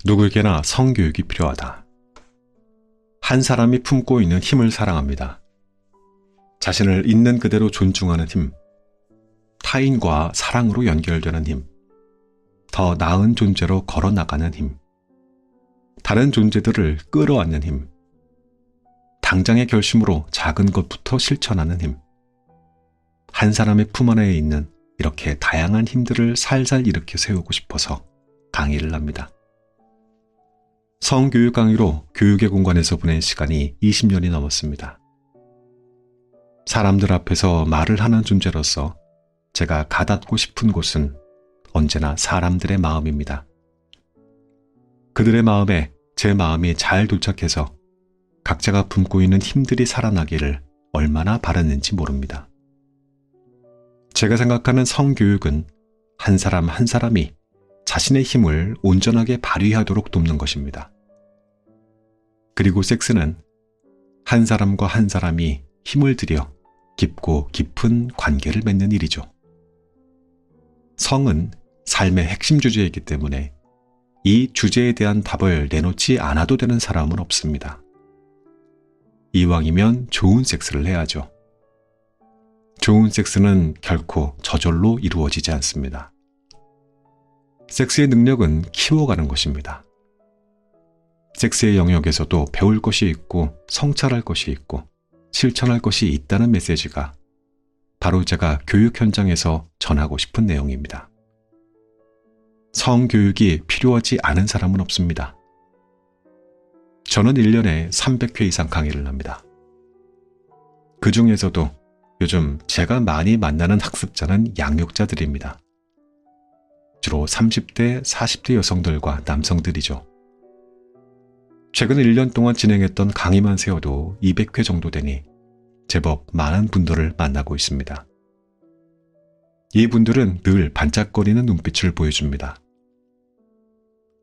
누구에게나 성교육이 필요하다. 한 사람이 품고 있는 힘을 사랑합니다. 자신을 있는 그대로 존중하는 힘, 타인과 사랑으로 연결되는 힘, 더 나은 존재로 걸어나가는 힘, 다른 존재들을 끌어안는 힘, 당장의 결심으로 작은 것부터 실천하는 힘, 한 사람의 품 안에 있는 이렇게 다양한 힘들을 살살 일으켜 세우고 싶어서 강의를 합니다. 성교육 강의로 교육의 공간에서 보낸 시간이 20년이 넘었습니다. 사람들 앞에서 말을 하는 존재로서 제가 가닿고 싶은 곳은 언제나 사람들의 마음입니다. 그들의 마음에 제 마음이 잘 도착해서 각자가 품고 있는 힘들이 살아나기를 얼마나 바랐는지 모릅니다. 제가 생각하는 성교육은 한 사람 한 사람이 자신의 힘을 온전하게 발휘하도록 돕는 것입니다. 그리고 섹스는 한 사람과 한 사람이 힘을 들여 깊고 깊은 관계를 맺는 일이죠. 성은 삶의 핵심 주제이기 때문에 이 주제에 대한 답을 내놓지 않아도 되는 사람은 없습니다. 이왕이면 좋은 섹스를 해야죠. 좋은 섹스는 결코 저절로 이루어지지 않습니다. 섹스의 능력은 키워가는 것입니다. 섹스의 영역에서도 배울 것이 있고 성찰할 것이 있고 실천할 것이 있다는 메시지가 바로 제가 교육 현장에서 전하고 싶은 내용입니다. 성교육이 필요하지 않은 사람은 없습니다. 저는 1년에 300회 이상 강의를 합니다. 그 중에서도 요즘 제가 많이 만나는 학습자는 양육자들입니다. 주로 30대, 40대 여성들과 남성들이죠. 최근 1년 동안 진행했던 강의만 세워도 200회 정도 되니 제법 많은 분들을 만나고 있습니다. 이분들은 늘 반짝거리는 눈빛을 보여줍니다.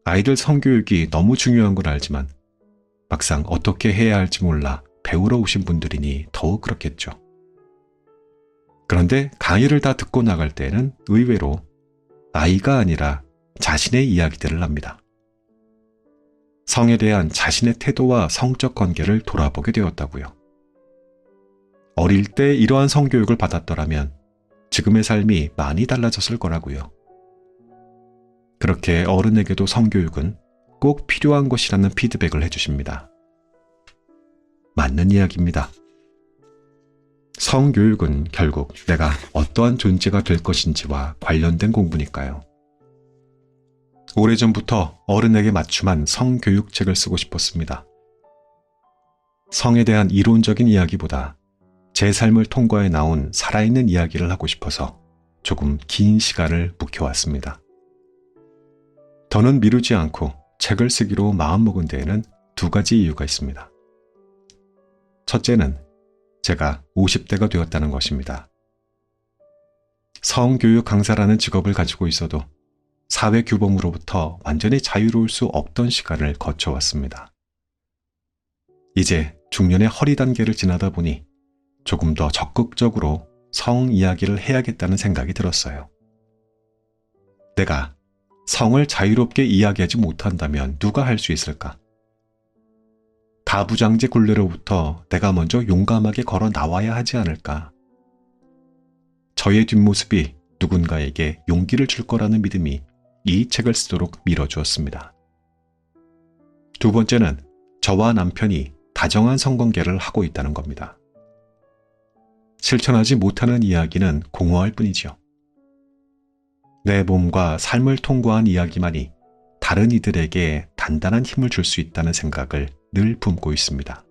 아이들 성교육이 너무 중요한 건 알지만 막상 어떻게 해야 할지 몰라 배우러 오신 분들이니 더욱 그렇겠죠. 그런데 강의를 다 듣고 나갈 때는 의외로 아이가 아니라 자신의 이야기들을 합니다. 성에 대한 자신의 태도와 성적 관계를 돌아보게 되었다고요. 어릴 때 이러한 성교육을 받았더라면 지금의 삶이 많이 달라졌을 거라고요. 그렇게 어른에게도 성교육은 꼭 필요한 것이라는 피드백을 해주십니다. 맞는 이야기입니다. 성교육은 결국 내가 어떠한 존재가 될 것인지와 관련된 공부니까요. 오래전부터 어른에게 맞춤한 성교육책을 쓰고 싶었습니다. 성에 대한 이론적인 이야기보다 제 삶을 통과해 나온 살아있는 이야기를 하고 싶어서 조금 긴 시간을 묵혀왔습니다. 더는 미루지 않고 책을 쓰기로 마음먹은 데에는 두 가지 이유가 있습니다. 첫째는 제가 50대가 되었다는 것입니다. 성교육 강사라는 직업을 가지고 있어도 사회 규범으로부터 완전히 자유로울 수 없던 시간을 거쳐왔습니다. 이제 중년의 허리 단계를 지나다 보니 조금 더 적극적으로 성 이야기를 해야겠다는 생각이 들었어요. 내가 성을 자유롭게 이야기하지 못한다면 누가 할 수 있을까? 가부장제 굴레로부터 내가 먼저 용감하게 걸어 나와야 하지 않을까? 저의 뒷모습이 누군가에게 용기를 줄 거라는 믿음이 이 책을 쓰도록 밀어주었습니다. 두 번째는 저와 남편이 다정한 성관계를 하고 있다는 겁니다. 실천하지 못하는 이야기는 공허할 뿐이죠. 내 몸과 삶을 통과한 이야기만이 다른 이들에게 단단한 힘을 줄 수 있다는 생각을 늘 품고 있습니다.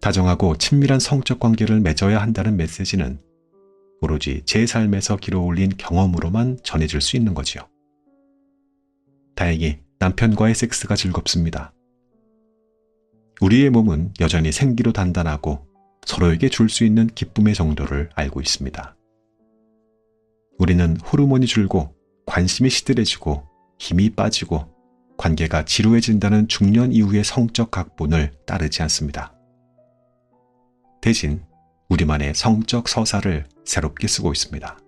다정하고 친밀한 성적 관계를 맺어야 한다는 메시지는 오로지 제 삶에서 길어올린 경험으로만 전해질 수 있는 거지요. 다행히 남편과의 섹스가 즐겁습니다. 우리의 몸은 여전히 생기로 단단하고 서로에게 줄 수 있는 기쁨의 정도를 알고 있습니다. 우리는 호르몬이 줄고 관심이 시들해지고 힘이 빠지고 관계가 지루해진다는 중년 이후의 성적 각본을 따르지 않습니다. 대신 우리만의 성적 서사를 새롭게 쓰고 있습니다.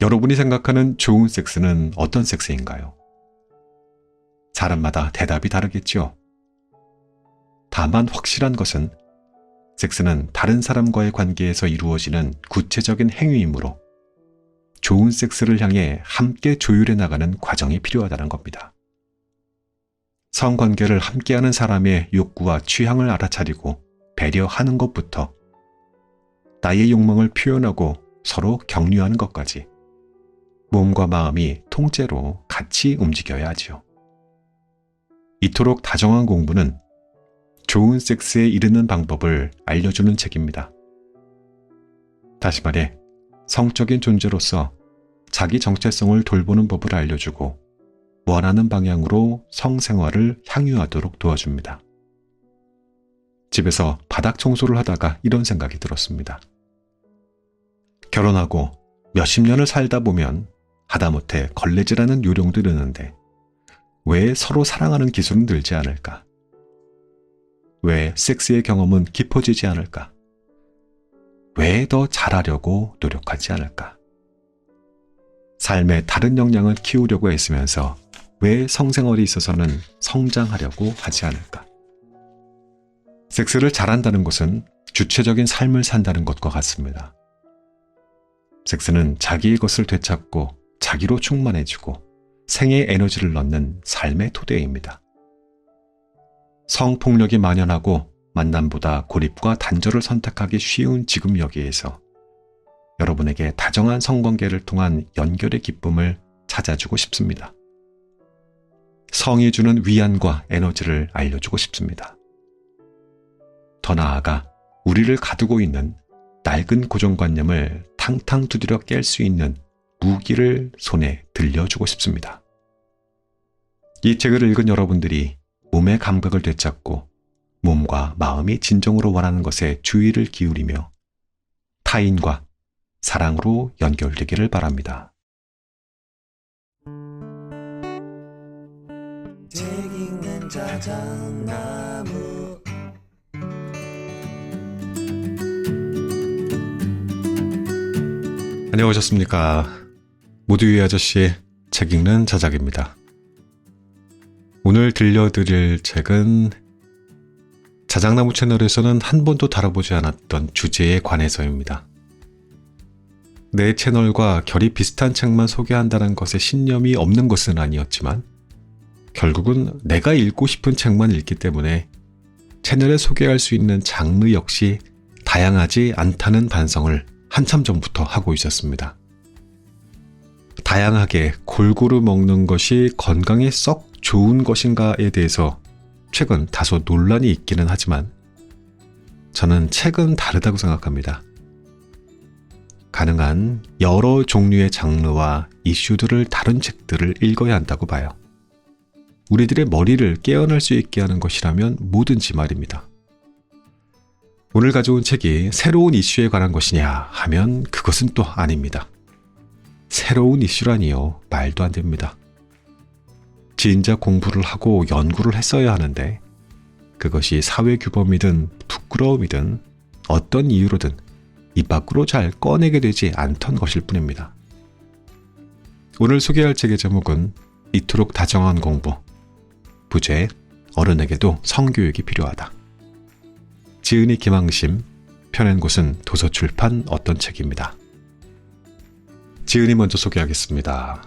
여러분이 생각하는 좋은 섹스는 어떤 섹스인가요? 사람마다 대답이 다르겠죠. 다만 확실한 것은 섹스는 다른 사람과의 관계에서 이루어지는 구체적인 행위이므로 좋은 섹스를 향해 함께 조율해 나가는 과정이 필요하다는 겁니다. 성관계를 함께하는 사람의 욕구와 취향을 알아차리고 배려하는 것부터 나의 욕망을 표현하고 서로 격려하는 것까지 몸과 마음이 통째로 같이 움직여야 하지요. 이토록 다정한 공부는 좋은 섹스에 이르는 방법을 알려주는 책입니다. 다시 말해 성적인 존재로서 자기 정체성을 돌보는 법을 알려주고 원하는 방향으로 성생활을 향유하도록 도와줍니다. 집에서 바닥 청소를 하다가 이런 생각이 들었습니다. 결혼하고 몇십 년을 살다 보면 하다못해 걸레질하는 요령도 느는데 왜 서로 사랑하는 기술은 늘지 않을까? 왜 섹스의 경험은 깊어지지 않을까? 왜 더 잘하려고 노력하지 않을까? 삶의 다른 역량을 키우려고 애쓰면서 왜 성생활에 있어서는 성장하려고 하지 않을까? 섹스를 잘한다는 것은 주체적인 삶을 산다는 것과 같습니다. 섹스는 자기의 것을 되찾고 자기로 충만해지고 생의 에너지를 넣는 삶의 토대입니다. 성폭력이 만연하고 만남보다 고립과 단절을 선택하기 쉬운 지금 여기에서 여러분에게 다정한 성관계를 통한 연결의 기쁨을 찾아주고 싶습니다. 성이 주는 위안과 에너지를 알려주고 싶습니다. 더 나아가 우리를 가두고 있는 낡은 고정관념을 탕탕 두드려 깰 수 있는 무기를 손에 들려주고 싶습니다. 이 책을 읽은 여러분들이 몸의 감각을 되찾고 몸과 마음이 진정으로 원하는 것에 주의를 기울이며 타인과 사랑으로 연결되기를 바랍니다. 책 읽는 자작나무 안녕하셨습니까? 모두의 아저씨의 책 읽는 자작입니다. 오늘 들려드릴 책은 자작나무 채널에서는 한 번도 다뤄보지 않았던 주제에 관해서입니다. 내 채널과 결이 비슷한 책만 소개한다는 것에 신념이 없는 것은 아니었지만 결국은 내가 읽고 싶은 책만 읽기 때문에 채널에 소개할 수 있는 장르 역시 다양하지 않다는 반성을 한참 전부터 하고 있었습니다. 다양하게 골고루 먹는 것이 건강에 썩 좋은 것인가에 대해서 최근 다소 논란이 있기는 하지만 저는 책은 다르다고 생각합니다. 가능한 여러 종류의 장르와 이슈들을 다룬 책들을 읽어야 한다고 봐요. 우리들의 머리를 깨어날 수 있게 하는 것이라면 뭐든지 말입니다. 오늘 가져온 책이 새로운 이슈에 관한 것이냐 하면 그것은 또 아닙니다. 새로운 이슈라니요. 말도 안 됩니다. 진작 공부를 하고 연구를 했어야 하는데 그것이 사회규범이든 부끄러움이든 어떤 이유로든 입 밖으로 잘 꺼내게 되지 않던 것일 뿐입니다. 오늘 소개할 책의 제목은 이토록 다정한 공부, 부제 어른에게도 성교육이 필요하다. 지은이 김항심, 펴낸 곳은 도서출판 어떤 책입니다. 지은이 먼저 소개하겠습니다.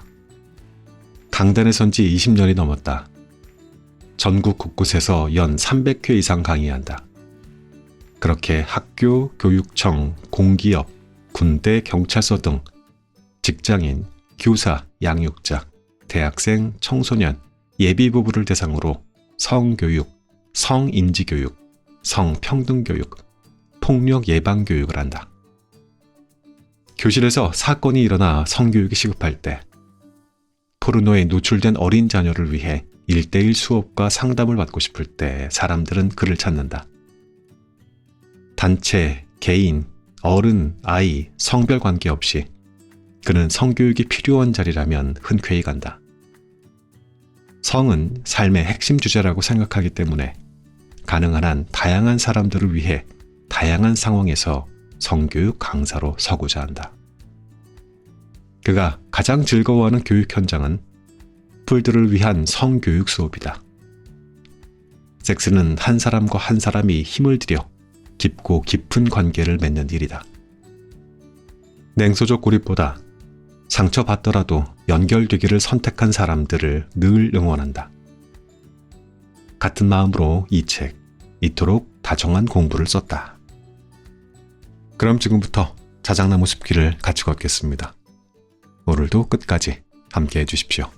강단에 선 지 20년이 넘었다. 전국 곳곳에서 연 300회 이상 강의한다. 그렇게 학교, 교육청, 공기업, 군대, 경찰서 등 직장인, 교사, 양육자, 대학생, 청소년, 예비부부를 대상으로 성교육, 성인지교육, 성평등교육, 폭력 예방교육을 한다. 교실에서 사건이 일어나 성교육이 시급할 때, 포르노에 노출된 어린 자녀를 위해 1:1 수업과 상담을 받고 싶을 때 사람들은 그를 찾는다. 단체, 개인, 어른, 아이, 성별 관계없이 그는 성교육이 필요한 자리라면 흔쾌히 간다. 성은 삶의 핵심 주제라고 생각하기 때문에 가능한 한 다양한 사람들을 위해 다양한 상황에서 성교육 강사로 서고자 한다. 그가 가장 즐거워하는 교육 현장은 커플들을 위한 성교육 수업이다. 섹스는 한 사람과 한 사람이 힘을 들여 깊고 깊은 관계를 맺는 일이다. 냉소적 고립보다 상처받더라도 연결되기를 선택한 사람들을 늘 응원한다. 같은 마음으로 이 책, 이토록 다정한 공부를 썼다. 그럼 지금부터 자작나무 숲길을 같이 걷겠습니다. 오늘도 끝까지 함께 해주십시오.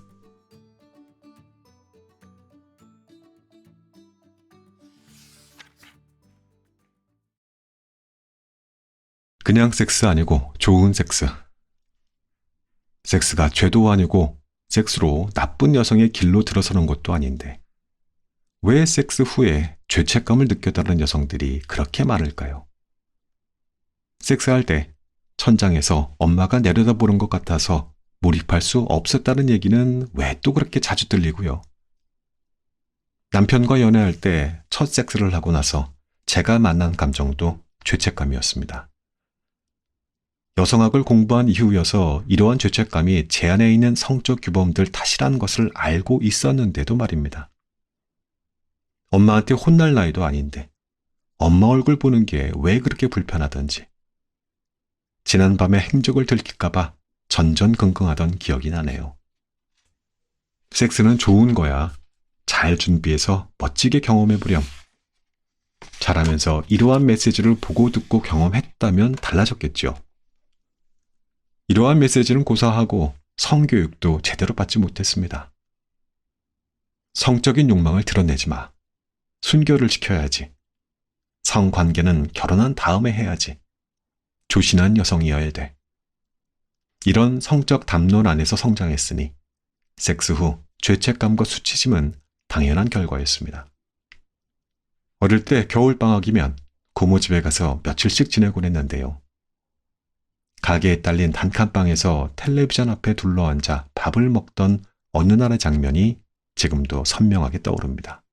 그냥 섹스 아니고 좋은 섹스. 섹스가 죄도 아니고 섹스로 나쁜 여성의 길로 들어서는 것도 아닌데 왜 섹스 후에 죄책감을 느꼈다는 여성들이 그렇게 많을까요? 섹스할 때 천장에서 엄마가 내려다보는 것 같아서 몰입할 수 없었다는 얘기는 왜 또 그렇게 자주 들리고요. 남편과 연애할 때 첫 섹스를 하고 나서 제가 만난 감정도 죄책감이었습니다. 여성학을 공부한 이후여서 이러한 죄책감이 제 안에 있는 성적 규범들 탓이라는 것을 알고 있었는데도 말입니다. 엄마한테 혼날 나이도 아닌데 엄마 얼굴 보는 게 왜 그렇게 불편하던지 지난밤에 행적을 들킬까봐 전전긍긍하던 기억이 나네요. 섹스는 좋은 거야. 잘 준비해서 멋지게 경험해보렴. 잘하면서 이러한 메시지를 보고 듣고 경험했다면 달라졌겠죠. 이러한 메시지는 고사하고 성교육도 제대로 받지 못했습니다. 성적인 욕망을 드러내지 마. 순결을 지켜야지. 성관계는 결혼한 다음에 해야지. 조신한 여성이어야 돼. 이런 성적 담론 안에서 성장했으니 섹스 후 죄책감과 수치심은 당연한 결과였습니다. 어릴 때 겨울방학이면 고모 집에 가서 며칠씩 지내곤 했는데요. 가게에 딸린 단칸방에서 텔레비전 앞에 둘러앉아 밥을 먹던 어느 날의 장면이 지금도 선명하게 떠오릅니다.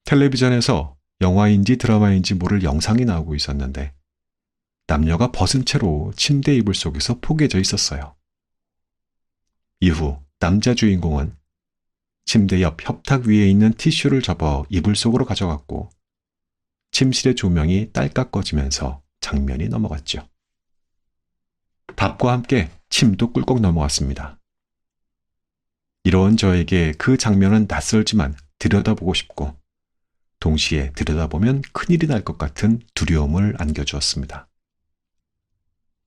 텔레비전에서 영화인지 드라마인지 모를 영상이 나오고 있었는데 남녀가 벗은 채로 침대 이불 속에서 포개져 있었어요. 이후 남자 주인공은 침대 옆 협탁 위에 있는 티슈를 접어 이불 속으로 가져갔고 침실의 조명이 딸깍 꺼지면서 장면이 넘어갔죠. 밥과 함께 침도 꿀꺽 넘어갔습니다. 이런 저에게 그 장면은 낯설지만 들여다보고 싶고 동시에 들여다보면 큰일이 날 것 같은 두려움을 안겨주었습니다.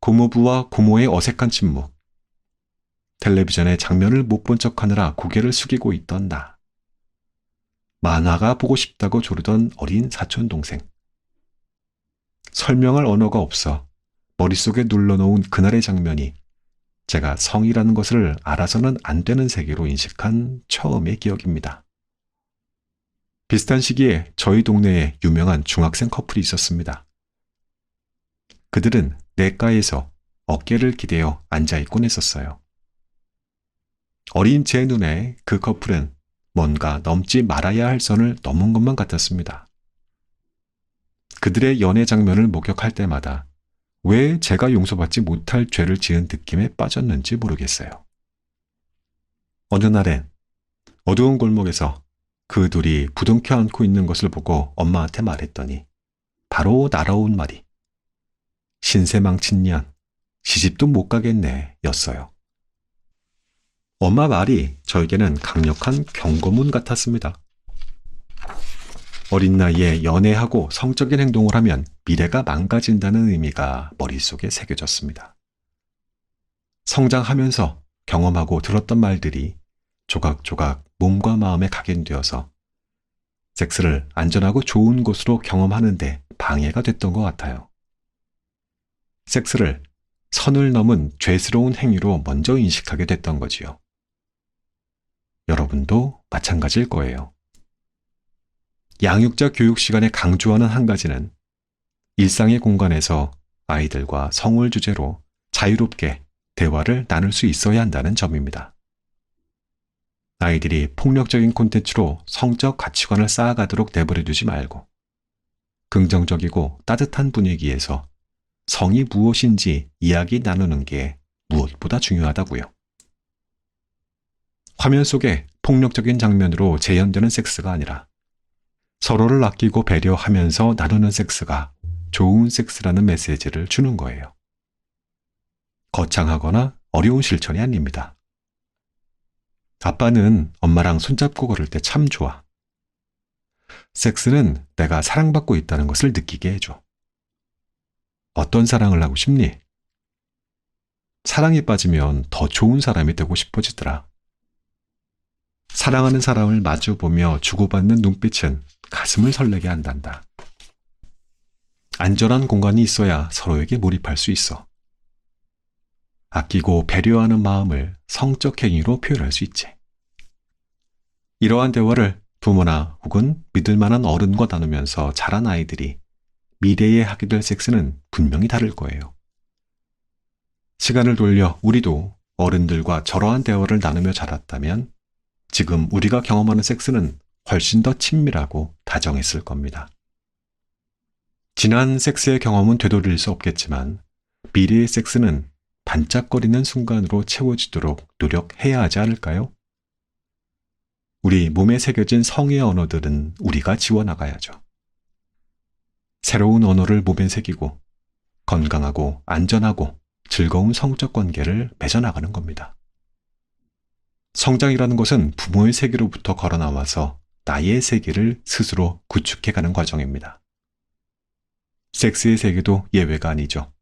고모부와 고모의 어색한 침묵. 텔레비전의 장면을 못 본 척하느라 고개를 숙이고 있던 나. 만화가 보고 싶다고 조르던 어린 사촌동생. 설명할 언어가 없어 머릿속에 눌러놓은 그날의 장면이 제가 성이라는 것을 알아서는 안 되는 세계로 인식한 처음의 기억입니다. 비슷한 시기에 저희 동네에 유명한 중학생 커플이 있었습니다. 그들은 냇가에서 어깨를 기대어 앉아있곤 했었어요. 어린 제 눈에 그 커플은 뭔가 넘지 말아야 할 선을 넘은 것만 같았습니다. 그들의 연애 장면을 목격할 때마다 왜 제가 용서받지 못할 죄를 지은 느낌에 빠졌는지 모르겠어요. 어느 날엔 어두운 골목에서 그 둘이 부둥켜 안고 있는 것을 보고 엄마한테 말했더니 바로 날아온 말이 신세망친년, 시집도 못 가겠네 였어요. 엄마 말이 저에게는 강력한 경고문 같았습니다. 어린 나이에 연애하고 성적인 행동을 하면 미래가 망가진다는 의미가 머릿속에 새겨졌습니다. 성장하면서 경험하고 들었던 말들이 조각조각 몸과 마음에 각인되어서 섹스를 안전하고 좋은 곳으로 경험하는데 방해가 됐던 것 같아요. 섹스를 선을 넘은 죄스러운 행위로 먼저 인식하게 됐던 거지요. 여러분도 마찬가지일 거예요. 양육자 교육 시간에 강조하는 한 가지는 일상의 공간에서 아이들과 성을 주제로 자유롭게 대화를 나눌 수 있어야 한다는 점입니다. 아이들이 폭력적인 콘텐츠로 성적 가치관을 쌓아가도록 내버려두지 말고 긍정적이고 따뜻한 분위기에서 성이 무엇인지 이야기 나누는 게 무엇보다 중요하다고요. 화면 속에 폭력적인 장면으로 재현되는 섹스가 아니라 서로를 아끼고 배려하면서 나누는 섹스가 좋은 섹스라는 메시지를 주는 거예요. 거창하거나 어려운 실천이 아닙니다. 아빠는 엄마랑 손잡고 걸을 때 참 좋아. 섹스는 내가 사랑받고 있다는 것을 느끼게 해줘. 어떤 사랑을 하고 싶니? 사랑에 빠지면 더 좋은 사람이 되고 싶어지더라. 사랑하는 사람을 마주보며 주고받는 눈빛은 가슴을 설레게 한단다. 안전한 공간이 있어야 서로에게 몰입할 수 있어. 아끼고 배려하는 마음을 성적 행위로 표현할 수 있지. 이러한 대화를 부모나 혹은 믿을 만한 어른과 나누면서 자란 아이들이 미래에 하게 될 섹스는 분명히 다를 거예요. 시간을 돌려 우리도 어른들과 저러한 대화를 나누며 자랐다면 지금 우리가 경험하는 섹스는 훨씬 더 친밀하고 다정했을 겁니다. 지난 섹스의 경험은 되돌릴 수 없겠지만 미래의 섹스는 반짝거리는 순간으로 채워지도록 노력해야 하지 않을까요? 우리 몸에 새겨진 성의 언어들은 우리가 지워나가야죠. 새로운 언어를 몸에 새기고 건강하고 안전하고 즐거운 성적 관계를 맺어나가는 겁니다. 성장이라는 것은 부모의 세계로부터 걸어나와서 나의 세계를 스스로 구축해가는 과정입니다. 섹스의 세계도 예외가 아니죠.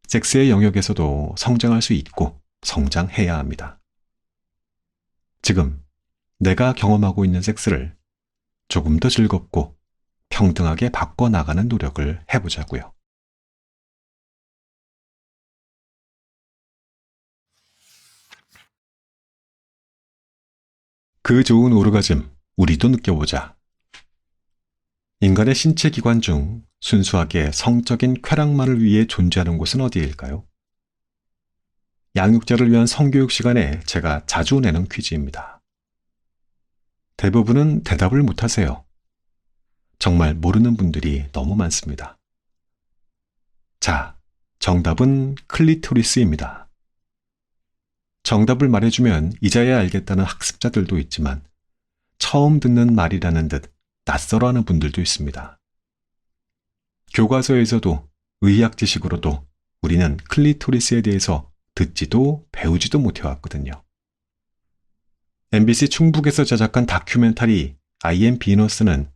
섹스의 영역에서도 성장할 수 있고 성장해야 합니다. 지금 내가 경험하고 있는 섹스를 조금 더 즐겁고 평등하게 바꿔나가는 노력을 해보자고요. 그 좋은 오르가즘, 우리도 느껴보자. 인간의 신체 기관 중 순수하게 성적인 쾌락만을 위해 존재하는 곳은 어디일까요? 양육자를 위한 성교육 시간에 제가 자주 내는 퀴즈입니다. 대부분은 대답을 못하세요. 정말 모르는 분들이 너무 많습니다. 자, 정답은 클리토리스입니다. 정답을 말해주면 이제야 알겠다는 학습자들도 있지만 처음 듣는 말이라는 듯 낯설어하는 분들도 있습니다. 교과서에서도 의학 지식으로도 우리는 클리토리스에 대해서 듣지도 배우지도 못해왔거든요. MBC 충북에서 제작한 다큐멘터리 I am 비너스는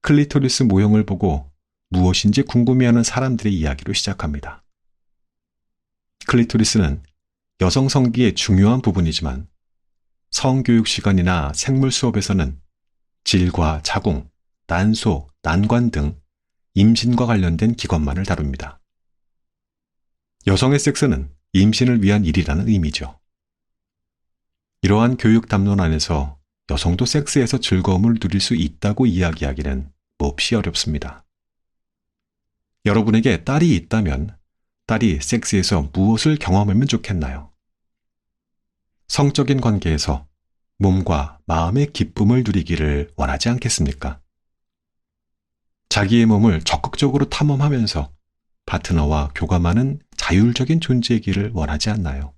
클리토리스 모형을 보고 무엇인지 궁금해하는 사람들의 이야기로 시작합니다. 클리토리스는 여성 성기의 중요한 부분이지만 성교육 시간이나 생물 수업에서는 질과 자궁, 난소, 난관 등 임신과 관련된 기관만을 다룹니다. 여성의 섹스는 임신을 위한 일이라는 의미죠. 이러한 교육 담론 안에서 여성도 섹스에서 즐거움을 누릴 수 있다고 이야기하기는 몹시 어렵습니다. 여러분에게 딸이 있다면 딸이 섹스에서 무엇을 경험하면 좋겠나요? 성적인 관계에서 몸과 마음의 기쁨을 누리기를 원하지 않겠습니까? 자기의 몸을 적극적으로 탐험하면서 파트너와 교감하는 자율적인 존재이기를 원하지 않나요?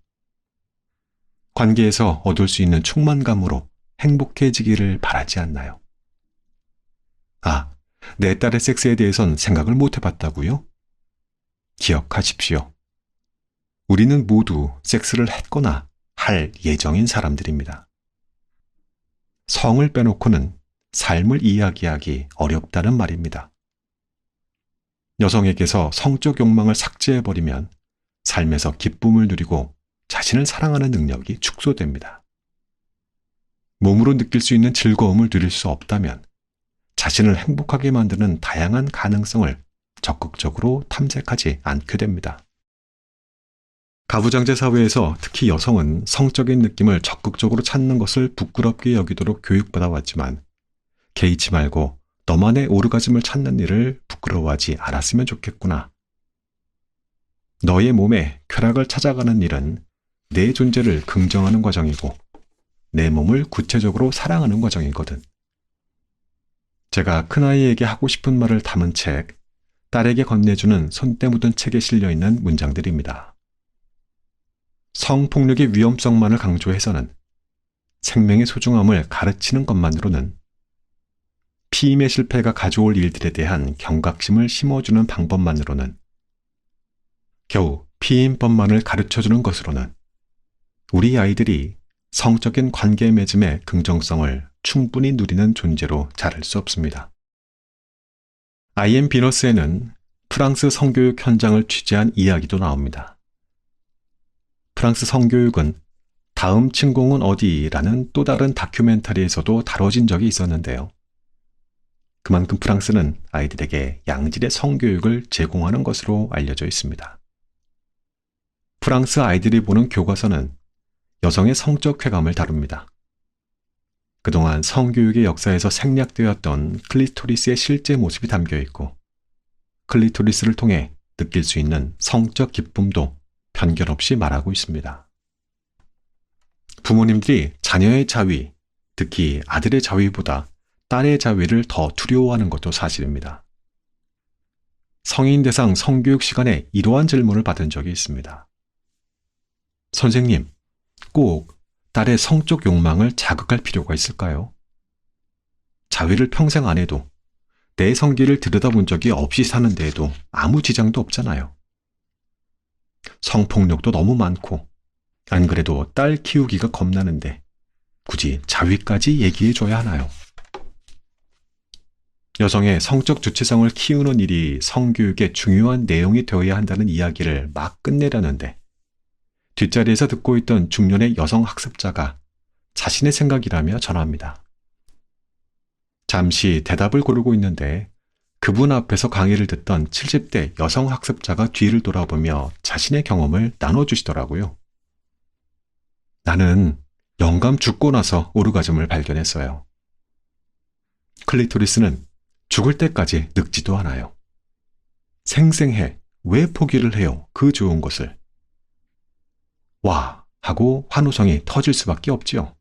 관계에서 얻을 수 있는 충만감으로 행복해지기를 바라지 않나요? 아, 내 딸의 섹스에 대해선 생각을 못 해봤다고요? 기억하십시오. 우리는 모두 섹스를 했거나 할 예정인 사람들입니다. 성을 빼놓고는 삶을 이야기하기 어렵다는 말입니다. 여성에게서 성적 욕망을 삭제해버리면 삶에서 기쁨을 누리고 자신을 사랑하는 능력이 축소됩니다. 몸으로 느낄 수 있는 즐거움을 누릴 수 없다면 자신을 행복하게 만드는 다양한 가능성을 적극적으로 탐색하지 않게 됩니다. 가부장제 사회에서 특히 여성은 성적인 느낌을 적극적으로 찾는 것을 부끄럽게 여기도록 교육받아 왔지만 개의치 말고 너만의 오르가즘을 찾는 일을 부끄러워하지 않았으면 좋겠구나. 너의 몸에 쾌락을 찾아가는 일은 내 존재를 긍정하는 과정이고 내 몸을 구체적으로 사랑하는 과정이거든. 제가 큰아이에게 하고 싶은 말을 담은 책, 딸에게 건네주는 손때 묻은 책에 실려있는 문장들입니다. 성폭력의 위험성만을 강조해서는 생명의 소중함을 가르치는 것만으로는 피임의 실패가 가져올 일들에 대한 경각심을 심어주는 방법만으로는 겨우 피임법만을 가르쳐주는 것으로는 우리 아이들이 성적인 관계 맺음의 긍정성을 충분히 누리는 존재로 자랄 수 없습니다. I.M. 비너스에는 프랑스 성교육 현장을 취재한 이야기도 나옵니다. 프랑스 성교육은 다음 침공은 어디라는 또 다른 다큐멘터리에서도 다뤄진 적이 있었는데요. 그만큼 프랑스는 아이들에게 양질의 성교육을 제공하는 것으로 알려져 있습니다. 프랑스 아이들이 보는 교과서는 여성의 성적 쾌감을 다룹니다. 그동안 성교육의 역사에서 생략되었던 클리토리스의 실제 모습이 담겨 있고 클리토리스를 통해 느낄 수 있는 성적 기쁨도 편견 없이 말하고 있습니다. 부모님들이 자녀의 자위, 특히 아들의 자위보다 딸의 자위를 더 두려워하는 것도 사실입니다. 성인 대상 성교육 시간에 이러한 질문을 받은 적이 있습니다. 선생님, 꼭 딸의 성적 욕망을 자극할 필요가 있을까요? 자위를 평생 안 해도 내 성기를 들여다본 적이 없이 사는 데에도 아무 지장도 없잖아요. 성폭력도 너무 많고 안 그래도 딸 키우기가 겁나는데 굳이 자위까지 얘기해줘야 하나요? 여성의 성적 주체성을 키우는 일이 성교육의 중요한 내용이 되어야 한다는 이야기를 막 끝내려는데 뒷자리에서 듣고 있던 중년의 여성 학습자가 자신의 생각이라며 전합니다. 잠시 대답을 고르고 있는데 그분 앞에서 강의를 듣던 70대 여성 학습자가 뒤를 돌아보며 자신의 경험을 나눠주시더라고요. 나는 영감 죽고 나서 오르가즘을 발견했어요. 클리토리스는 죽을 때까지 늙지도 않아요. 생생해. 왜 포기를 해요? 그 좋은 것을. 와! 하고 환호성이 터질 수밖에 없지요.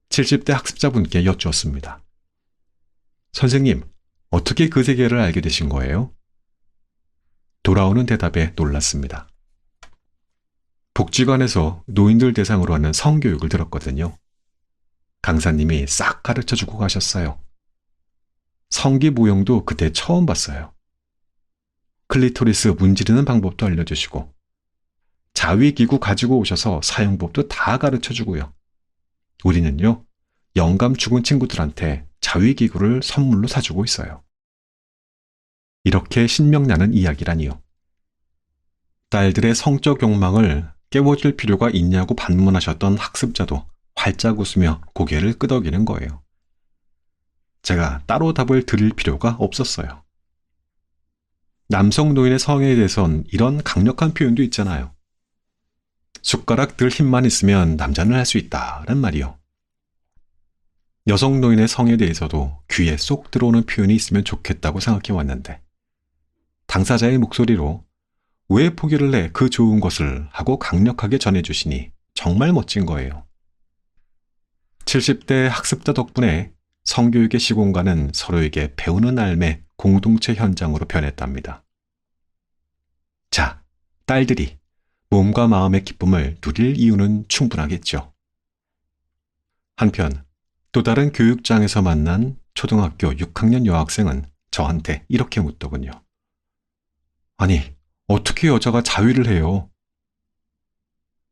70대 학습자분께 여쭈었습니다. 선생님, 어떻게 그 세계를 알게 되신 거예요? 돌아오는 대답에 놀랐습니다. 복지관에서 노인들 대상으로 하는 성교육을 들었거든요. 강사님이 싹 가르쳐주고 가셨어요. 성기 모형도 그때 처음 봤어요. 클리토리스 문지르는 방법도 알려주시고 자위기구 가지고 오셔서 사용법도 다 가르쳐주고요. 우리는요, 영감 죽은 친구들한테 자위기구를 선물로 사주고 있어요. 이렇게 신명나는 이야기라니요. 딸들의 성적 욕망을 깨워줄 필요가 있냐고 반문하셨던 학습자도 활짝 웃으며 고개를 끄덕이는 거예요. 제가 따로 답을 드릴 필요가 없었어요. 남성 노인의 성에 대해선 이런 강력한 표현도 있잖아요. 숟가락 들 힘만 있으면 남자는 할 수 있다는 말이요. 여성 노인의 성에 대해서도 귀에 쏙 들어오는 표현이 있으면 좋겠다고 생각해 왔는데 당사자의 목소리로 왜 포기를 해 그 좋은 것을 하고 강력하게 전해주시니 정말 멋진 거예요. 70대 학습자 덕분에 성교육의 시공간은 서로에게 배우는 삶의 공동체 현장으로 변했답니다. 자, 딸들이 몸과 마음의 기쁨을 누릴 이유는 충분하겠죠. 한편 또 다른 교육장에서 만난 초등학교 6학년 여학생은 저한테 이렇게 묻더군요. 아니, 어떻게 여자가 자위를 해요?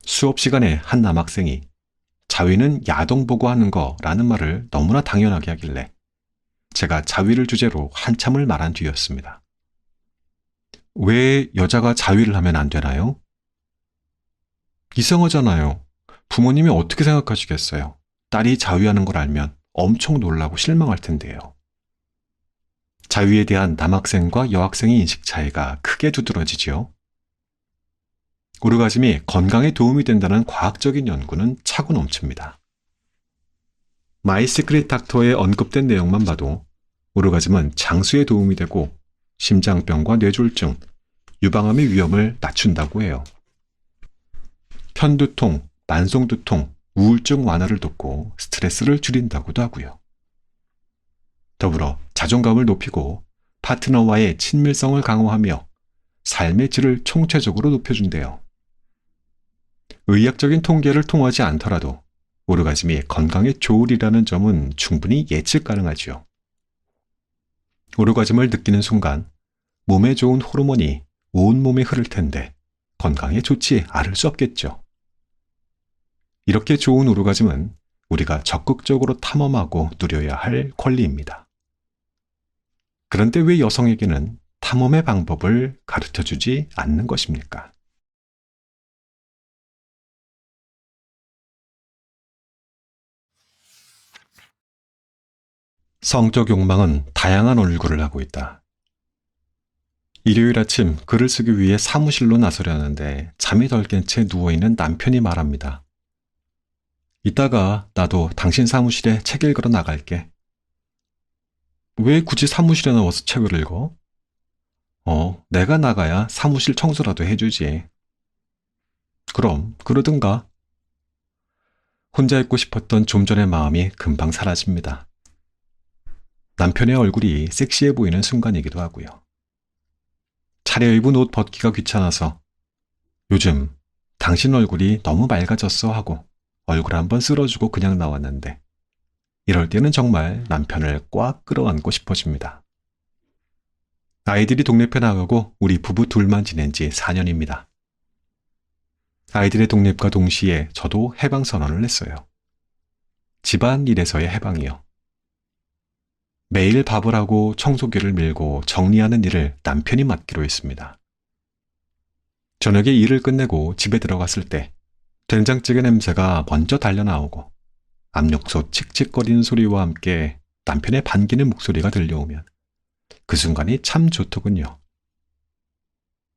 수업 시간에 한 남학생이 자위는 야동 보고 하는 거라는 말을 너무나 당연하게 하길래 제가 자위를 주제로 한참을 말한 뒤였습니다. 왜 여자가 자위를 하면 안 되나요? 이상하잖아요. 부모님이 어떻게 생각하시겠어요? 딸이 자위하는 걸 알면 엄청 놀라고 실망할 텐데요. 자위에 대한 남학생과 여학생의 인식 차이가 크게 두드러지지요. 오르가즘이 건강에 도움이 된다는 과학적인 연구는 차고 넘칩니다. 마이 시크릿 닥터에 언급된 내용만 봐도 오르가즘은 장수에 도움이 되고 심장병과 뇌졸중, 유방암의 위험을 낮춘다고 해요. 편두통, 만성두통, 우울증 완화를 돕고 스트레스를 줄인다고도 하고요. 더불어 자존감을 높이고 파트너와의 친밀성을 강화하며 삶의 질을 총체적으로 높여준대요. 의학적인 통계를 통하지 않더라도 오르가즘이 건강에 좋으리라는 점은 충분히 예측 가능하지요. 오르가즘을 느끼는 순간 몸에 좋은 호르몬이 온몸에 흐를 텐데 건강에 좋지 않을 수 없겠죠. 이렇게 좋은 오르가즘은 우리가 적극적으로 탐험하고 누려야 할 권리입니다. 그런데 왜 여성에게는 탐험의 방법을 가르쳐주지 않는 것입니까? 성적 욕망은 다양한 얼굴을 하고 있다. 일요일 아침 글을 쓰기 위해 사무실로 나서려는데 잠이 덜 깬 채 누워있는 남편이 말합니다. 이따가 나도 당신 사무실에 책 읽으러 나갈게. 왜 굳이 사무실에 나와서 책을 읽어? 내가 나가야 사무실 청소라도 해주지. 그럼 그러든가. 혼자 있고 싶었던 좀 전의 마음이 금방 사라집니다. 남편의 얼굴이 섹시해 보이는 순간이기도 하고요. 차려입은 옷 벗기가 귀찮아서 요즘 당신 얼굴이 너무 맑아졌어 하고 얼굴 한번 쓸어주고 그냥 나왔는데 이럴 때는 정말 남편을 꽉 끌어안고 싶어집니다. 아이들이 독립해 나가고 우리 부부 둘만 지낸 지 4년입니다. 아이들의 독립과 동시에 저도 해방 선언을 했어요. 집안 일에서의 해방이요. 매일 밥을 하고 청소기를 밀고 정리하는 일을 남편이 맡기로 했습니다. 저녁에 일을 끝내고 집에 들어갔을 때 된장찌개 냄새가 먼저 달려나오고 압력솥 칙칙거리는 소리와 함께 남편의 반기는 목소리가 들려오면 그 순간이 참 좋더군요.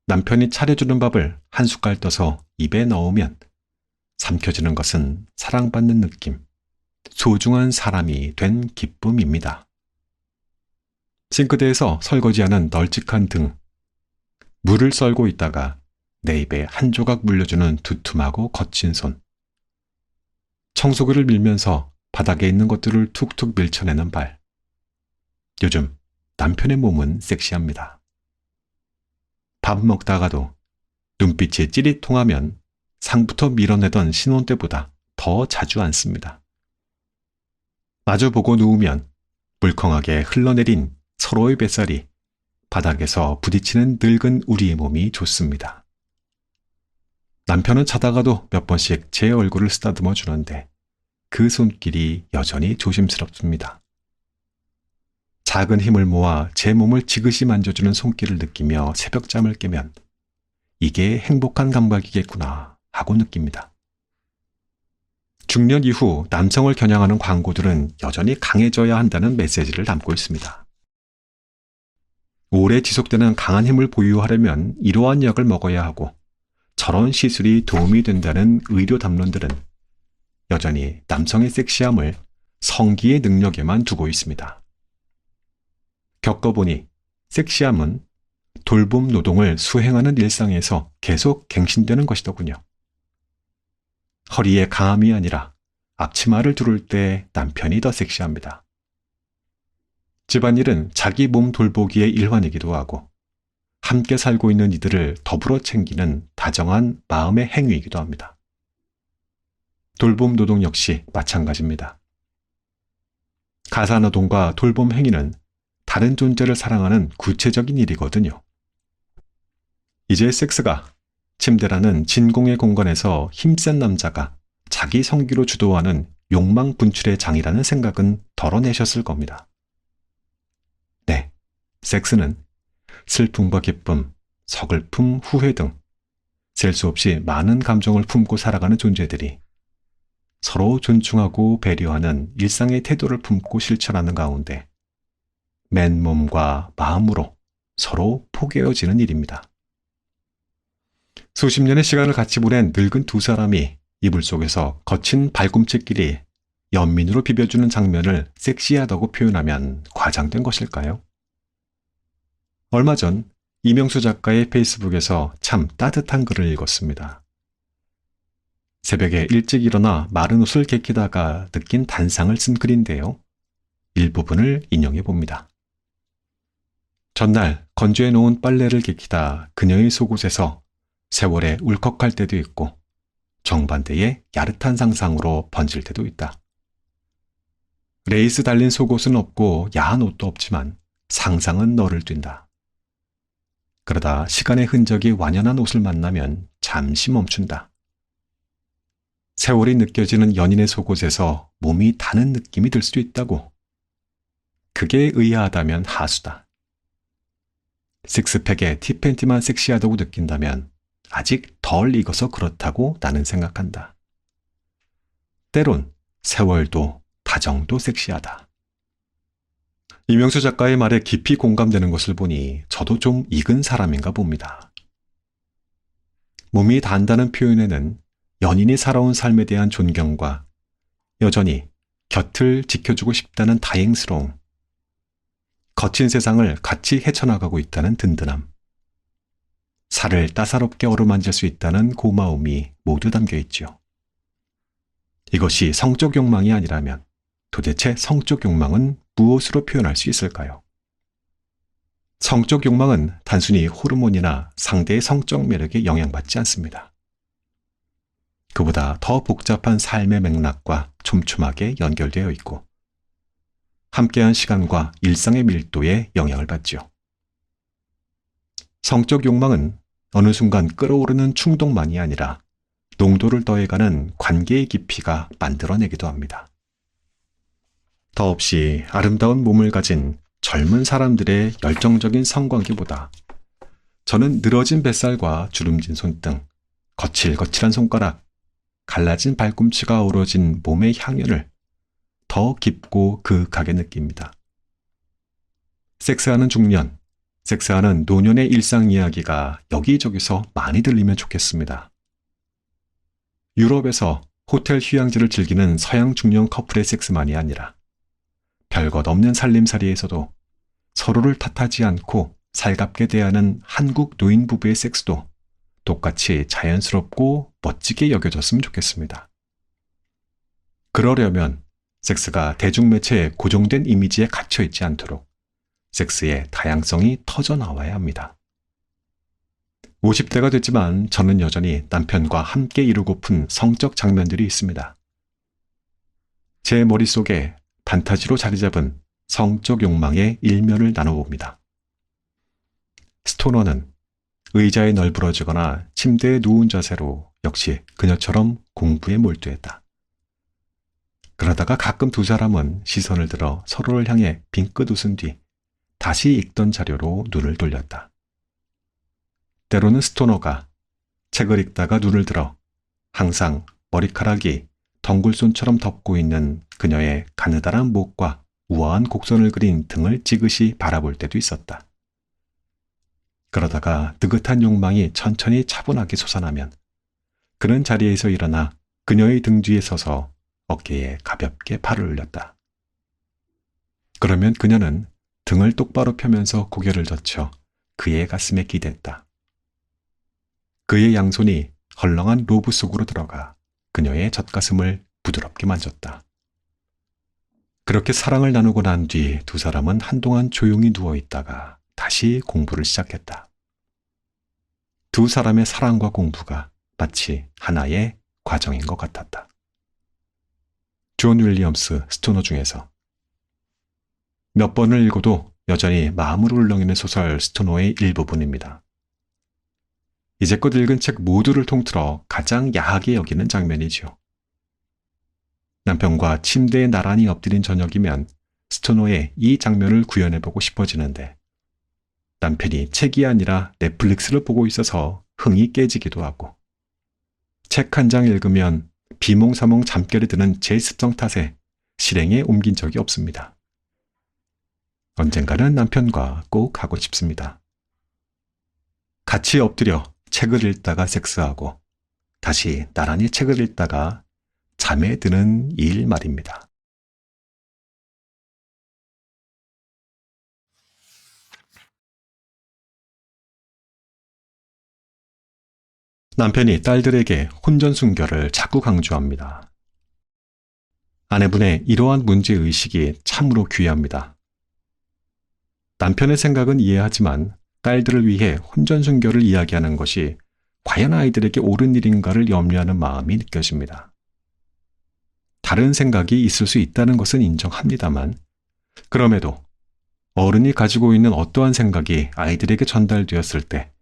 남편이 차려주는 밥을 한 숟갈 떠서 입에 넣으면 삼켜지는 것은 사랑받는 느낌, 소중한 사람이 된 기쁨입니다. 싱크대에서 설거지하는 널찍한 등, 물을 썰고 있다가 내 입에 한 조각 물려주는 두툼하고 거친 손, 청소기를 밀면서 바닥에 있는 것들을 툭툭 밀쳐내는 발. 요즘 남편의 몸은 섹시합니다. 밥 먹다가도 눈빛이 찌릿통하면 상부터 밀어내던 신혼 때보다 더 자주 앉습니다. 마주보고 누우면 물컹하게 흘러내린 서로의 뱃살이 바닥에서 부딪히는 늙은 우리의 몸이 좋습니다. 남편은 자다가도 몇 번씩 제 얼굴을 쓰다듬어 주는데 그 손길이 여전히 조심스럽습니다. 작은 힘을 모아 제 몸을 지그시 만져주는 손길을 느끼며 새벽잠을 깨면 이게 행복한 감각이겠구나 하고 느낍니다. 중년 이후 남성을 겨냥하는 광고들은 여전히 강해져야 한다는 메시지를 담고 있습니다. 오래 지속되는 강한 힘을 보유하려면 이러한 약을 먹어야 하고 저런 시술이 도움이 된다는 의료 담론들은 여전히 남성의 섹시함을 성기의 능력에만 두고 있습니다. 겪어보니 섹시함은 돌봄 노동을 수행하는 일상에서 계속 갱신되는 것이더군요. 허리에 강함이 아니라 앞치마를 두를 때 남편이 더 섹시합니다. 집안일은 자기 몸 돌보기의 일환이기도 하고 함께 살고 있는 이들을 더불어 챙기는 다정한 마음의 행위이기도 합니다. 돌봄 노동 역시 마찬가지입니다. 가사노동과 돌봄 행위는 다른 존재를 사랑하는 구체적인 일이거든요. 이제 섹스가 침대라는 진공의 공간에서 힘센 남자가 자기 성기로 주도하는 욕망 분출의 장이라는 생각은 덜어내셨을 겁니다. 네, 섹스는 슬픔과 기쁨, 서글픔, 후회 등 셀 수 없이 많은 감정을 품고 살아가는 존재들이 서로 존중하고 배려하는 일상의 태도를 품고 실천하는 가운데 맨몸과 마음으로 서로 포개어지는 일입니다. 수십 년의 시간을 같이 보낸 늙은 두 사람이 이불 속에서 거친 발꿈치끼리 연민으로 비벼주는 장면을 섹시하다고 표현하면 과장된 것일까요? 얼마 전 이명수 작가의 페이스북에서 참 따뜻한 글을 읽었습니다. 새벽에 일찍 일어나 마른 옷을 개키다가 느낀 단상을 쓴 글인데요. 일부분을 인용해 봅니다. 전날 건조해 놓은 빨래를 개키다 그녀의 속옷에서 세월에 울컥할 때도 있고 정반대의 야릇한 상상으로 번질 때도 있다. 레이스 달린 속옷은 없고 야한 옷도 없지만 상상은 너를 뛴다. 그러다 시간의 흔적이 완연한 옷을 만나면 잠시 멈춘다. 세월이 느껴지는 연인의 속옷에서 몸이 타는 느낌이 들 수도 있다고. 그게 의아하다면 하수다. 식스팩에 티팬티만 섹시하다고 느낀다면 아직 덜 익어서 그렇다고 나는 생각한다. 때론 세월도 다정도 섹시하다. 이명수 작가의 말에 깊이 공감되는 것을 보니 저도 좀 익은 사람인가 봅니다. 몸이 단다는 표현에는 연인이 살아온 삶에 대한 존경과 여전히 곁을 지켜주고 싶다는 다행스러움, 거친 세상을 같이 헤쳐나가고 있다는 든든함, 살을 따사롭게 어루만질 수 있다는 고마움이 모두 담겨 있죠. 이것이 성적 욕망이 아니라면 도대체 성적 욕망은 무엇으로 표현할 수 있을까요? 성적 욕망은 단순히 호르몬이나 상대의 성적 매력에 영향받지 않습니다. 그보다 더 복잡한 삶의 맥락과 촘촘하게 연결되어 있고 함께한 시간과 일상의 밀도에 영향을 받죠. 성적 욕망은 어느 순간 끌어오르는 충동만이 아니라 농도를 더해가는 관계의 깊이가 만들어내기도 합니다. 더없이 아름다운 몸을 가진 젊은 사람들의 열정적인 성관계보다 저는 늘어진 뱃살과 주름진 손등, 거칠거칠한 손가락, 갈라진 발꿈치가 어우러진 몸의 향연을 더 깊고 그윽하게 느낍니다. 섹스하는 중년, 섹스하는 노년의 일상 이야기가 여기저기서 많이 들리면 좋겠습니다. 유럽에서 호텔 휴양지를 즐기는 서양 중년 커플의 섹스만이 아니라 별것 없는 살림살이에서도 서로를 탓하지 않고 살갑게 대하는 한국 노인 부부의 섹스도 똑같이 자연스럽고 멋지게 여겨졌으면 좋겠습니다. 그러려면 섹스가 대중매체의 고정된 이미지에 갇혀있지 않도록 섹스의 다양성이 터져나와야 합니다. 50대가 됐지만 저는 여전히 남편과 함께 이루고픈 성적 장면들이 있습니다. 제 머릿속에 판타지로 자리 잡은 성적 욕망의 일면을 나눠봅니다. 스토너는 의자에 널브러지거나 침대에 누운 자세로 역시 그녀처럼 공부에 몰두했다. 그러다가 가끔 두 사람은 시선을 들어 서로를 향해 빙긋 웃은 뒤 다시 읽던 자료로 눈을 돌렸다. 때로는 스토너가 책을 읽다가 눈을 들어 항상 머리카락이 덩굴손처럼 덮고 있는 그녀의 가느다란 목과 우아한 곡선을 그린 등을 지그시 바라볼 때도 있었다. 그러다가 느긋한 욕망이 천천히 차분하게 솟아나면 그는 자리에서 일어나 그녀의 등 뒤에 서서 어깨에 가볍게 팔을 올렸다. 그러면 그녀는 등을 똑바로 펴면서 고개를 젖혀 그의 가슴에 기댔다. 그의 양손이 헐렁한 로브 속으로 들어가 그녀의 젖가슴을 부드럽게 만졌다. 그렇게 사랑을 나누고 난 뒤 두 사람은 한동안 조용히 누워 있다가 다시 공부를 시작했다. 두 사람의 사랑과 공부가 마치 하나의 과정인 것 같았다. 존 윌리엄스 스토너 중에서 몇 번을 읽어도 여전히 마음을 울렁이는 소설 스토너의 일부분입니다. 이제껏 읽은 책 모두를 통틀어 가장 야하게 여기는 장면이지요. 남편과 침대에 나란히 엎드린 저녁이면 스토너의 이 장면을 구현해보고 싶어지는데 남편이 책이 아니라 넷플릭스를 보고 있어서 흥이 깨지기도 하고 책 한 장 읽으면 비몽사몽 잠결이 드는 제 습성 탓에 실행에 옮긴 적이 없습니다. 언젠가는 남편과 꼭 하고 싶습니다. 같이 엎드려 책을 읽다가 섹스하고 다시 나란히 책을 읽다가 잠에 드는 일 말입니다. 남편이 딸들에게 혼전순결을 자꾸 강조합니다. 아내분의 이러한 문제의식이 참으로 귀합니다. 남편의 생각은 이해하지만 딸들을 위해 혼전순결을 이야기하는 것이 과연 아이들에게 옳은 일인가를 염려하는 마음이 느껴집니다. 다른 생각이 있을 수 있다는 것은 인정합니다만, 그럼에도 어른이 가지고 있는 어떠한 생각이 아이들에게 전달되었을 때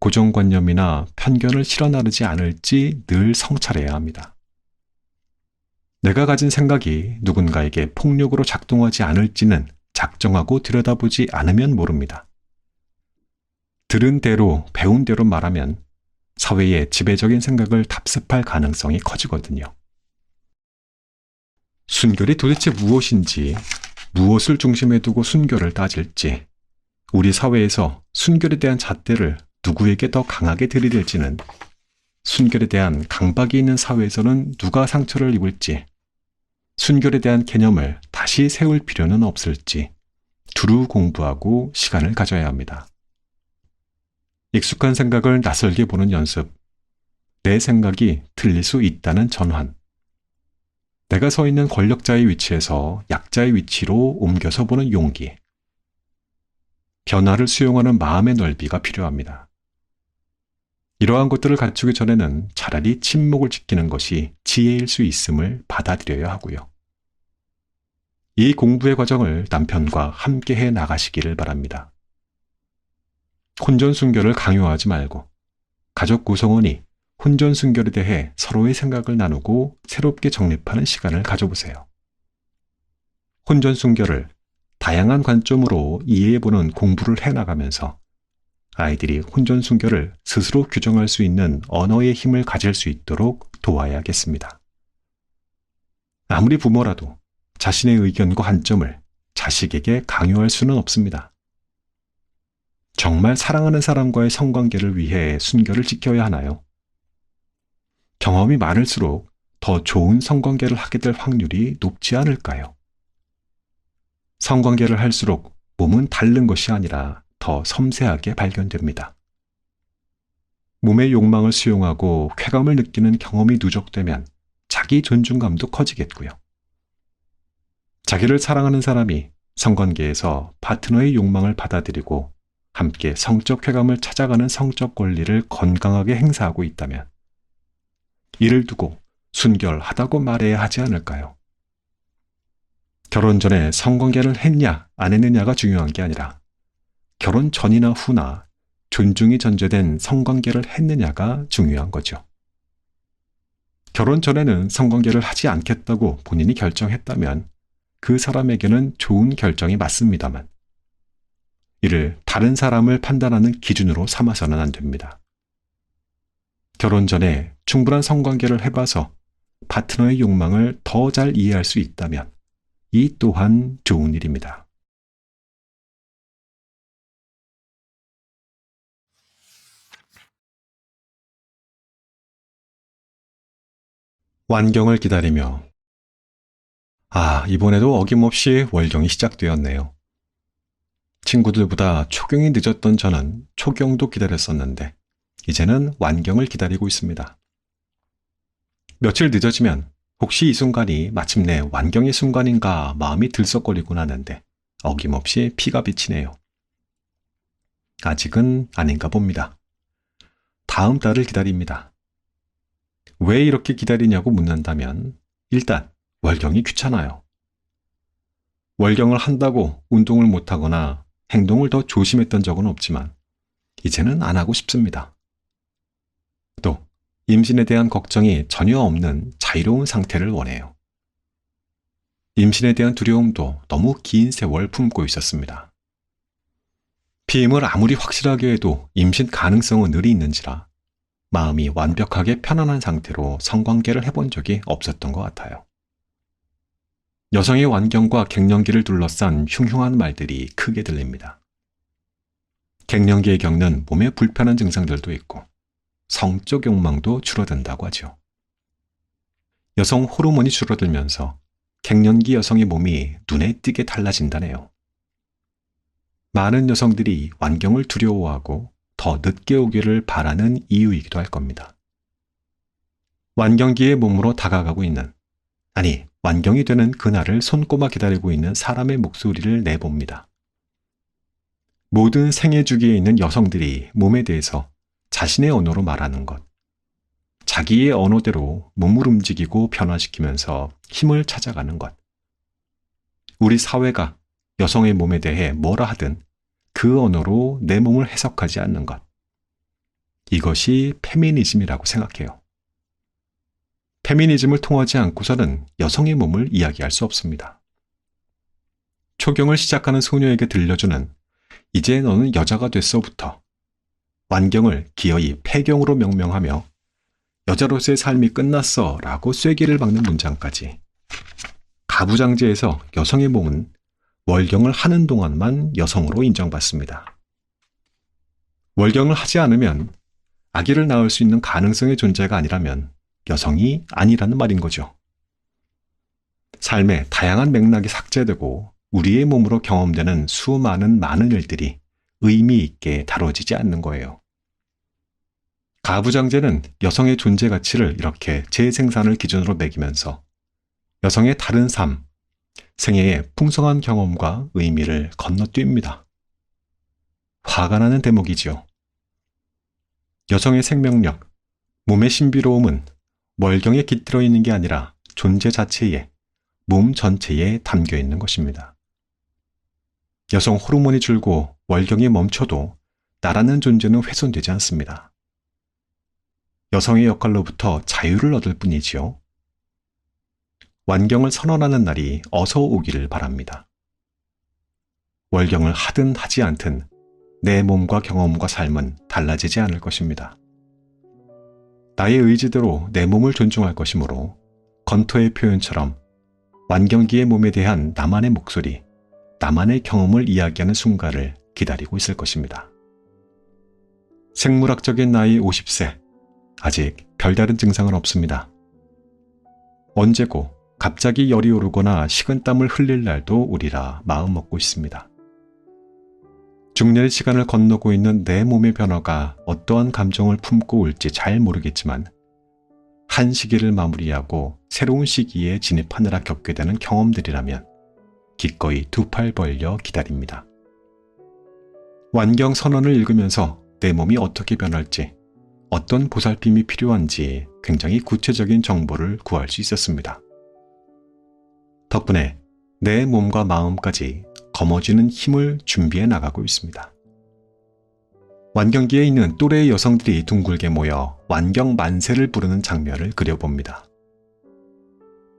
고정관념이나 편견을 실어나르지 않을지 늘 성찰해야 합니다. 내가 가진 생각이 누군가에게 폭력으로 작동하지 않을지는 작정하고 들여다보지 않으면 모릅니다. 들은 대로, 배운 대로 말하면 사회의 지배적인 생각을 답습할 가능성이 커지거든요. 순결이 도대체 무엇인지, 무엇을 중심에 두고 순결을 따질지, 우리 사회에서 순결에 대한 잣대를 누구에게 더 강하게 들이댈지는, 순결에 대한 강박이 있는 사회에서는 누가 상처를 입을지, 순결에 대한 개념을 다시 세울 필요는 없을지 두루 공부하고 시간을 가져야 합니다. 익숙한 생각을 낯설게 보는 연습, 내 생각이 틀릴 수 있다는 전환, 내가 서 있는 권력자의 위치에서 약자의 위치로 옮겨서 보는 용기, 변화를 수용하는 마음의 넓이가 필요합니다. 이러한 것들을 갖추기 전에는 차라리 침묵을 지키는 것이 지혜일 수 있음을 받아들여야 하고요. 이 공부의 과정을 남편과 함께 해 나가시기를 바랍니다. 혼전순결을 강요하지 말고 가족 구성원이 혼전순결에 대해 서로의 생각을 나누고 새롭게 정립하는 시간을 가져보세요. 혼전순결을 다양한 관점으로 이해해보는 공부를 해나가면서 아이들이 혼전순결을 스스로 규정할 수 있는 언어의 힘을 가질 수 있도록 도와야겠습니다. 아무리 부모라도 자신의 의견과 관점을 자식에게 강요할 수는 없습니다. 정말 사랑하는 사람과의 성관계를 위해 순결을 지켜야 하나요? 경험이 많을수록 더 좋은 성관계를 하게 될 확률이 높지 않을까요? 성관계를 할수록 몸은 다른 것이 아니라 더 섬세하게 발견됩니다. 몸의 욕망을 수용하고 쾌감을 느끼는 경험이 누적되면 자기 존중감도 커지겠고요. 자기를 사랑하는 사람이 성관계에서 파트너의 욕망을 받아들이고 함께 성적 쾌감을 찾아가는 성적 권리를 건강하게 행사하고 있다면 이를 두고 순결하다고 말해야 하지 않을까요? 결혼 전에 성관계를 했냐 안 했느냐가 중요한 게 아니라 결혼 전이나 후나 존중이 전제된 성관계를 했느냐가 중요한 거죠. 결혼 전에는 성관계를 하지 않겠다고 본인이 결정했다면 그 사람에게는 좋은 결정이 맞습니다만 이를 다른 사람을 판단하는 기준으로 삼아서는 안 됩니다. 결혼 전에 충분한 성관계를 해봐서 파트너의 욕망을 더 잘 이해할 수 있다면 이 또한 좋은 일입니다. 완경을 기다리며 이번에도 어김없이 월경이 시작되었네요. 친구들보다 초경이 늦었던 저는 초경도 기다렸었는데 이제는 완경을 기다리고 있습니다. 며칠 늦어지면 혹시 이 순간이 마침내 완경의 순간인가 마음이 들썩거리곤 하는데 어김없이 피가 비치네요. 아직은 아닌가 봅니다. 다음 달을 기다립니다. 왜 이렇게 기다리냐고 묻는다면 일단 월경이 귀찮아요. 월경을 한다고 운동을 못하거나 행동을 더 조심했던 적은 없지만 이제는 안 하고 싶습니다. 또 임신에 대한 걱정이 전혀 없는 자유로운 상태를 원해요. 임신에 대한 두려움도 너무 긴 세월 품고 있었습니다. 피임을 아무리 확실하게 해도 임신 가능성은 늘 있는지라 마음이 완벽하게 편안한 상태로 성관계를 해본 적이 없었던 것 같아요. 여성의 완경과 갱년기를 둘러싼 흉흉한 말들이 크게 들립니다. 갱년기에 겪는 몸에 불편한 증상들도 있고 성적 욕망도 줄어든다고 하죠. 여성 호르몬이 줄어들면서 갱년기 여성의 몸이 눈에 띄게 달라진다네요. 많은 여성들이 완경을 두려워하고 더 늦게 오기를 바라는 이유이기도 할 겁니다. 완경기의 몸으로 다가가고 있는, 완경이 되는 그날을 손꼽아 기다리고 있는 사람의 목소리를 내봅니다. 모든 생애 주기에 있는 여성들이 몸에 대해서 자신의 언어로 말하는 것, 자기의 언어대로 몸을 움직이고 변화시키면서 힘을 찾아가는 것. 우리 사회가 여성의 몸에 대해 뭐라 하든 그 언어로 내 몸을 해석하지 않는 것. 이것이 페미니즘이라고 생각해요. 페미니즘을 통하지 않고서는 여성의 몸을 이야기할 수 없습니다. 초경을 시작하는 소녀에게 들려주는 이제 너는 여자가 됐어부터 완경을 기어이 폐경으로 명명하며 여자로서의 삶이 끝났어 라고 쐐기를 박는 문장까지 가부장제에서 여성의 몸은 월경을 하는 동안만 여성으로 인정받습니다. 월경을 하지 않으면 아기를 낳을 수 있는 가능성의 존재가 아니라면 여성이 아니라는 말인 거죠. 삶의 다양한 맥락이 삭제되고 우리의 몸으로 경험되는 수많은 많은 일들이 의미 있게 다뤄지지 않는 거예요. 가부장제는 여성의 존재 가치를 이렇게 재생산을 기준으로 매기면서 여성의 다른 삶, 생애의 풍성한 경험과 의미를 건너뜁니다. 화가 나는 대목이지요. 여성의 생명력, 몸의 신비로움은 월경에 깃들어 있는 게 아니라 존재 자체에, 몸 전체에 담겨 있는 것입니다. 여성 호르몬이 줄고 월경이 멈춰도 나라는 존재는 훼손되지 않습니다. 여성의 역할로부터 자유를 얻을 뿐이지요. 완경을 선언하는 날이 어서 오기를 바랍니다. 월경을 하든 하지 않든 내 몸과 경험과 삶은 달라지지 않을 것입니다. 나의 의지대로 내 몸을 존중할 것이므로 건토의 표현처럼 완경기의 몸에 대한 나만의 목소리, 나만의 경험을 이야기하는 순간을 기다리고 있을 것입니다. 생물학적인 나이 50세, 아직 별다른 증상은 없습니다. 언제고 갑자기 열이 오르거나 식은땀을 흘릴 날도 우리라 마음먹고 있습니다. 중년의 시간을 건너고 있는 내 몸의 변화가 어떠한 감정을 품고 올지 잘 모르겠지만 한 시기를 마무리하고 새로운 시기에 진입하느라 겪게 되는 경험들이라면 기꺼이 두 팔 벌려 기다립니다. 완경 선언을 읽으면서 내 몸이 어떻게 변할지, 어떤 보살핌이 필요한지 굉장히 구체적인 정보를 구할 수 있었습니다. 덕분에 내 몸과 마음까지 거머쥐는 힘을 준비해 나가고 있습니다. 완경기에 있는 또래의 여성들이 둥글게 모여 완경 만세를 부르는 장면을 그려봅니다.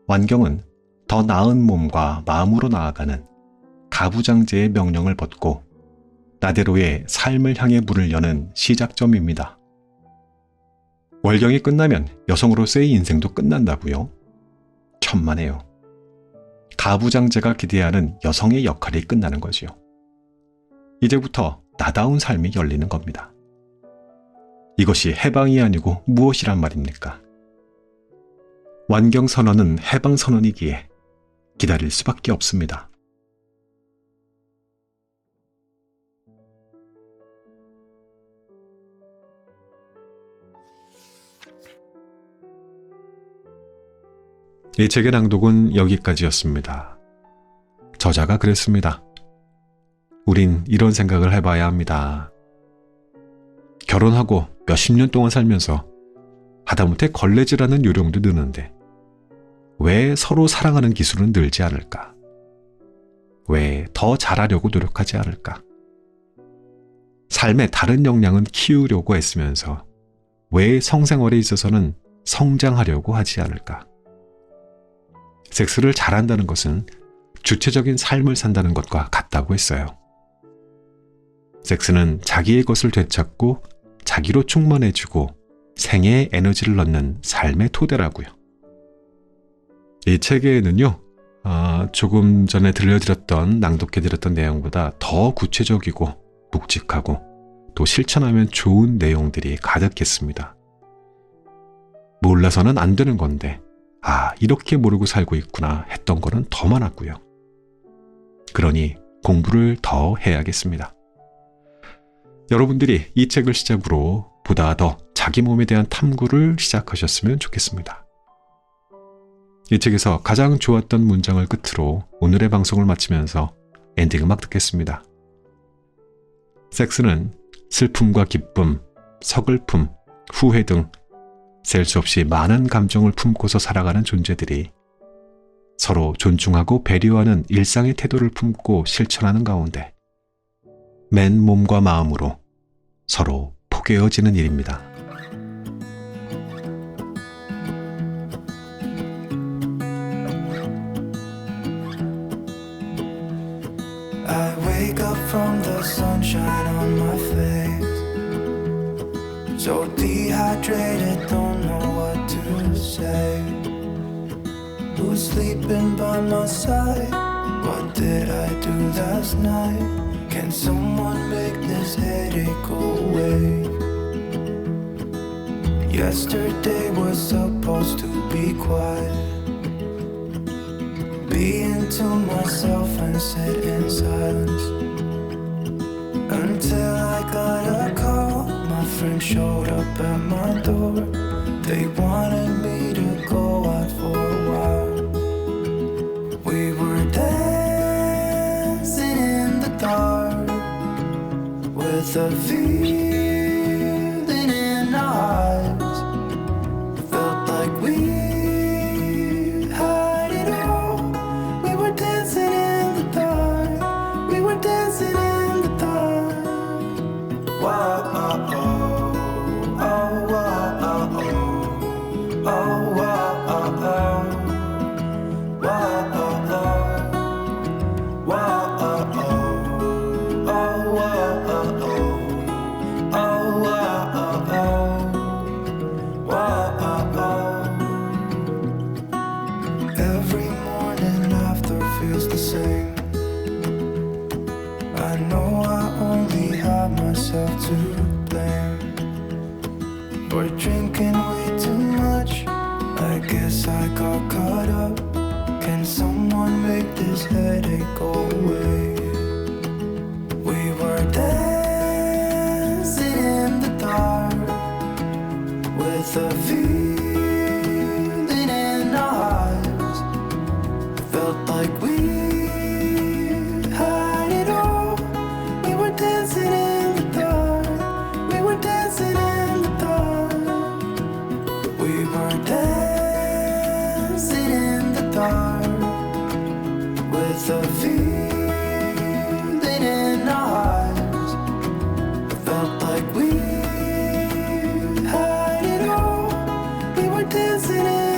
완경은 더 나은 몸과 마음으로 나아가는 가부장제의 명령을 벗고 나대로의 삶을 향해 문을 여는 시작점입니다. 월경이 끝나면 여성으로서의 인생도 끝난다고요? 천만에요. 가부장제가 기대하는 여성의 역할이 끝나는 거지요. 이제부터 나다운 삶이 열리는 겁니다. 이것이 해방이 아니고 무엇이란 말입니까? 완경선언은 해방선언이기에 기다릴 수밖에 없습니다. 이 책의 낭독은 여기까지였습니다. 저자가 그랬습니다. 우린 이런 생각을 해봐야 합니다. 결혼하고 몇십 년 동안 살면서 하다못해 걸레질하는 요령도 느는데 왜 서로 사랑하는 기술은 늘지 않을까? 왜 더 잘하려고 노력하지 않을까? 삶의 다른 역량은 키우려고 애쓰면서 왜 성생활에 있어서는 성장하려고 하지 않을까? 섹스를 잘한다는 것은 주체적인 삶을 산다는 것과 같다고 했어요. 섹스는 자기의 것을 되찾고 자기로 충만해지고 생애의 에너지를 넣는 삶의 토대라고요. 이 책에는요, 조금 전에 들려드렸던, 낭독해드렸던 내용보다 더 구체적이고 묵직하고 또 실천하면 좋은 내용들이 가득했습니다. 몰라서는 안 되는 건데 이렇게 모르고 살고 있구나 했던 거는 더 많았고요. 그러니 공부를 더 해야겠습니다. 여러분들이 이 책을 시작으로 보다 더 자기 몸에 대한 탐구를 시작하셨으면 좋겠습니다. 이 책에서 가장 좋았던 문장을 끝으로 오늘의 방송을 마치면서 엔딩 음악 듣겠습니다. 섹스는 슬픔과 기쁨, 서글픔, 후회 등 셀 수 없이 많은 감정을 품고서 살아가는 존재들이 서로 존중하고 배려하는 일상의 태도를 품고 실천하는 가운데 맨몸과 마음으로 서로 포개어지는 일입니다. I wake up from the sunshine on my face, so dehydrated, don't know what to say. Who's sleeping by my side? What did I do last night? Can someone make this headache go away? Yesterday was supposed to be quiet, being to myself and sit in silence, until I got a call. My friend showed up at my door. They wanted me to go out for a while. We were dancing in the dark with a feeling in our eyes. Felt like we had it all. We were dancing in the dark. We were dancing in the dark. Wow, oh, oh, oh, wow, oh, oh, oh, wow, oh, oh, wow, oh, oh, wow, oh, oh, oh, wow, oh, oh, oh, wow, oh, oh, wow, oh, oh. Every morning after feels the same. I know I only have myself to blame for drinking way too much. I guess I got caught up. Can someone make this headache go away? We were dancing in the dark with a feeling in our eyes. Felt like we had it all. We were dancing in the dark. We were dancing in the dark. We were dancing in the dark with a feeling in our eyes. Felt like we had it all. We were dancing in